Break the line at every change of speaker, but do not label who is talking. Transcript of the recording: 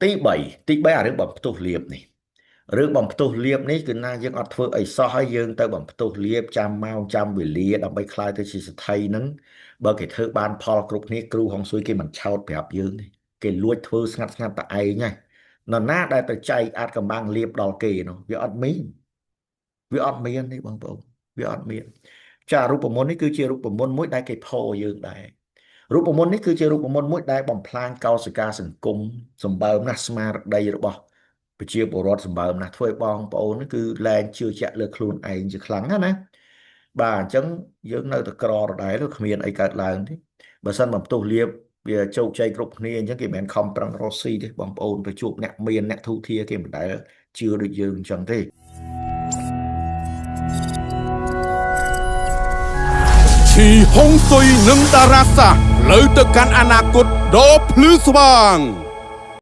ទី3អារឿងបំផ្ទុះលៀបនេះរឿងបំផ្ទុះលៀបនេះគឺណាយើងអត់ធ្វើអីសោះហើយយើងទៅបំផ្ទុះលៀបចាំម៉ោងចាំវេលាដើម្បីខ្លាយទៅជាសិទ្ធិហ្នឹងបើគេធ្វើបានផលគ្រប់គ្នាគ្រូហុងស៊ុយគេមិនឆោតប្រាប់យើងទេគេលួចធ្វើស្ងាត់ស្ងាត់តែឯងហ្នឹងនរណាដែលទៅចែកអាចកំបាំងលៀបដល់គេនោះវាអត់មានទេបងប្អូនវាអត់មានចារូបមន្តនេះគឺជារូបមន្តមួយដែលគេផោយើងដែររូបមន្តនេះគឺជារូបមន្តមួយដែលបំផ្លាញកោសិកាសង្គមសម្បើមណាស់ស្មារតីរបស់ប្រជាពលរដ្ឋសម្បើមណាស់ធ្វើឲ្យបងប្អូនគឺលែងជឿជាក់លើខ្លួនឯងជាខ្លាំងណាបាទអញ្ចឹងយើងនៅតែក្រដដែលគ្មានអីកើតឡើងទេបើសិនបំផ្ទុះលៀបវាជោគជ័យគ្រប់គ្នាអញ្ចឹងគេមិនមែនខំប្រឹងរកស៊ីទេបងប្អូនទៅជួបអ្នកមានអ្នកទូធាគេមិនដែលជឿដូចយើងអញ្ចឹងទេ
ឈីហុងស៊ុយនិងតារាសាផ្លូវទៅកាន់អនាគតដ៏ភ្លឺស្វាង